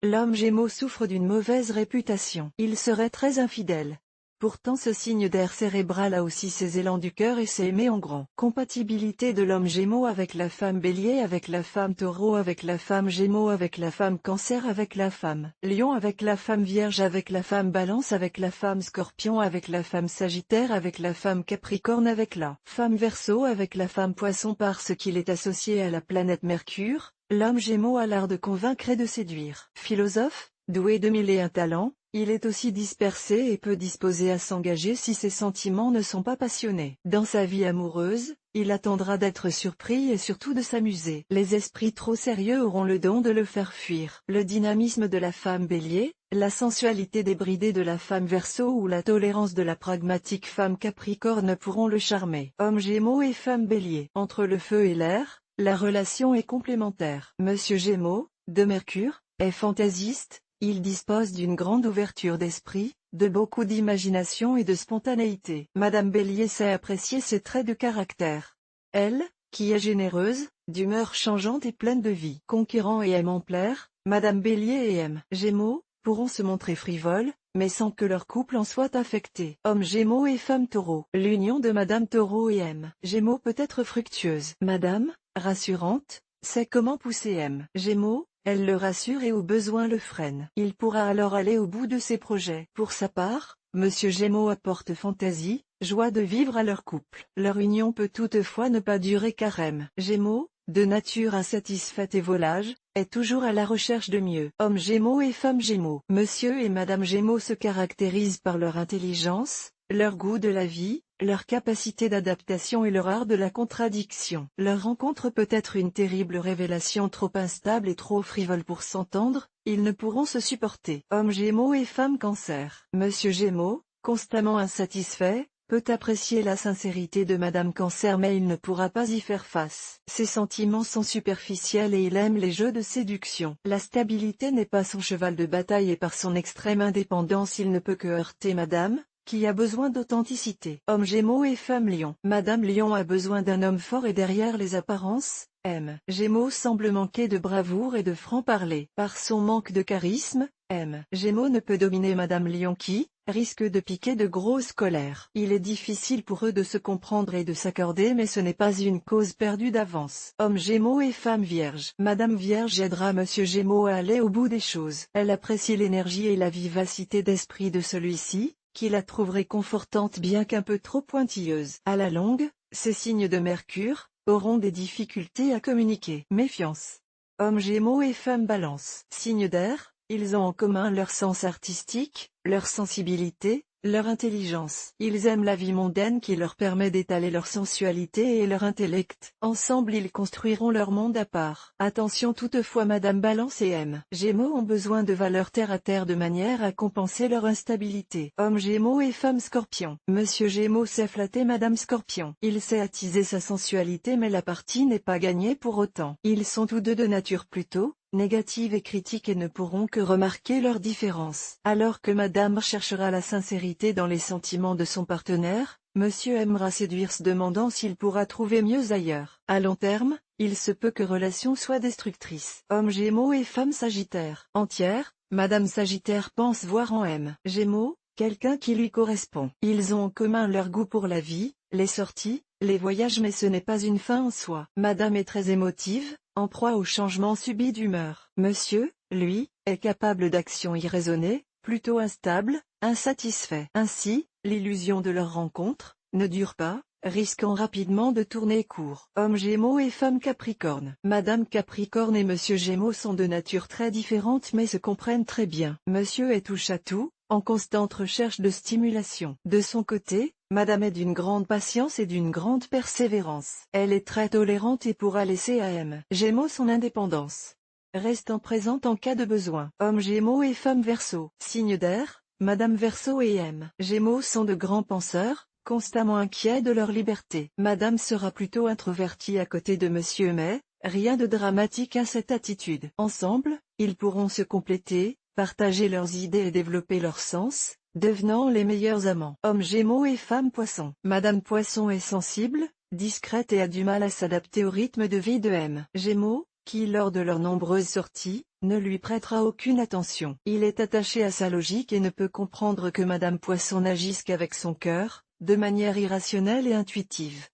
L'homme Gémeaux souffre d'une mauvaise réputation. Il serait très infidèle. Pourtant ce signe d'air cérébral a aussi ses élans du cœur et s'est aimé en grand. Compatibilité de l'homme Gémeaux avec la femme Bélier, avec la femme Taureau, avec la femme Gémeaux, avec la femme Cancer, avec la femme Lion, avec la femme Vierge, avec la femme Balance, avec la femme Scorpion, avec la femme Sagittaire, avec la femme Capricorne, avec la femme Verseau, avec la femme Poisson. Parce qu'il est associé à la planète Mercure, l'homme Gémeaux a l'art de convaincre et de séduire. Philosophe, doué de mille et un talents, il est aussi dispersé et peu disposé à s'engager si ses sentiments ne sont pas passionnés. Dans sa vie amoureuse, il attendra d'être surpris et surtout de s'amuser. Les esprits trop sérieux auront le don de le faire fuir. Le dynamisme de la femme Bélier, la sensualité débridée de la femme Verseau ou la tolérance de la pragmatique femme Capricorne pourront le charmer. Homme Gémeaux et femme Bélier. Entre le feu et l'air, la relation est complémentaire. Monsieur Gémeaux, de Mercure, est fantaisiste. Il dispose d'une grande ouverture d'esprit, de beaucoup d'imagination et de spontanéité. Madame Bélier sait apprécier ses traits de caractère. Elle, qui est généreuse, d'humeur changeante et pleine de vie, conquérant et aimant plaire, Madame Bélier et M. Gémeaux, pourront se montrer frivoles, mais sans que leur couple en soit affecté. Homme Gémeaux et femme Taureau. L'union de Madame Taureau et M. Gémeaux peut être fructueuse. Madame, rassurante, sait comment pousser M. Gémeaux. Elle le rassure et au besoin le freine. Il pourra alors aller au bout de ses projets. Pour sa part, Monsieur Gémeaux apporte fantaisie, joie de vivre à leur couple. Leur union peut toutefois ne pas durer car M. Gémeaux, de nature insatisfaite et volage, est toujours à la recherche de mieux. Homme Gémeaux et femme Gémeaux. Monsieur et Madame Gémeaux se caractérisent par leur intelligence, leur goût de la vie, leur capacité d'adaptation et leur art de la contradiction. Leur rencontre peut être une terrible révélation. Trop instable et trop frivole pour s'entendre, ils ne pourront se supporter. Homme Gémeaux et femme Cancer. Monsieur Gémeaux, constamment insatisfait, peut apprécier la sincérité de Madame Cancer mais il ne pourra pas y faire face. Ses sentiments sont superficiels et il aime les jeux de séduction. La stabilité n'est pas son cheval de bataille et par son extrême indépendance il ne peut que heurter Madame, qui a besoin d'authenticité. Homme Gémeaux et femme Lion. Madame Lion a besoin d'un homme fort et derrière les apparences, M. Gémeaux semble manquer de bravoure et de franc-parler. Par son manque de charisme, M. Gémeaux ne peut dominer Madame Lion qui risque de piquer de grosses colères. Il est difficile pour eux de se comprendre et de s'accorder mais ce n'est pas une cause perdue d'avance. Homme Gémeaux et femme Vierge. Madame Vierge aidera Monsieur Gémeaux à aller au bout des choses. Elle apprécie l'énergie et la vivacité d'esprit de celui-ci, qui la trouve réconfortante bien qu'un peu trop pointilleuse. À la longue, ces signes de Mercure auront des difficultés à communiquer. Méfiance. Homme Gémeaux et femme Balance. Signes d'air, ils ont en commun leur sens artistique, leur sensibilité, leur intelligence. Ils aiment la vie mondaine qui leur permet d'étaler leur sensualité et leur intellect. Ensemble ils construiront leur monde à part. Attention toutefois Madame Balance et M. Gémeaux ont besoin de valeurs terre à terre de manière à compenser leur instabilité. Homme Gémeaux et femme Scorpion. Monsieur Gémeaux sait flatter Madame Scorpion. Il sait attiser sa sensualité mais la partie n'est pas gagnée pour autant. Ils sont tous deux de nature plutôt négatives et critiques et ne pourront que remarquer leurs différences. Alors que Madame cherchera la sincérité dans les sentiments de son partenaire, Monsieur aimera séduire se demandant s'il pourra trouver mieux ailleurs. À long terme, il se peut que relation soit destructrice. Homme Gémeaux et femme Sagittaire. Entière, Madame Sagittaire pense voir en M. Gémeaux quelqu'un qui lui correspond. Ils ont en commun leur goût pour la vie, les sorties, les voyages mais ce n'est pas une fin en soi. Madame est très émotive, en proie au changement subit d'humeur. Monsieur, lui, est capable d'actions irraisonnées, plutôt instable, insatisfait. Ainsi, l'illusion de leur rencontre ne dure pas, risquant rapidement de tourner court. Homme Gémeaux et femme Capricorne. Madame Capricorne et Monsieur Gémeaux sont de nature très différentes mais se comprennent très bien. Monsieur est touche-à-tout, en constante recherche de stimulation. De son côté, Madame est d'une grande patience et d'une grande persévérance. Elle est très tolérante et pourra laisser à M. Gémeaux son indépendance, restant présente en cas de besoin. Homme Gémeaux et femme Verseau. Signe d'air, Madame Verseau et M. Gémeaux sont de grands penseurs, constamment inquiets de leur liberté. Madame sera plutôt introvertie à côté de Monsieur mais, rien de dramatique à cette attitude. Ensemble, ils pourront se compléter, partager leurs idées et développer leur sens, devenant les meilleurs amants. Homme Gémeaux et femme Poisson. Madame Poisson est sensible, discrète et a du mal à s'adapter au rythme de vie de M. Gémeaux, qui lors de leurs nombreuses sorties, ne lui prêtera aucune attention. Il est attaché à sa logique et ne peut comprendre que Madame Poisson n'agisse qu'avec son cœur, de manière irrationnelle et intuitive.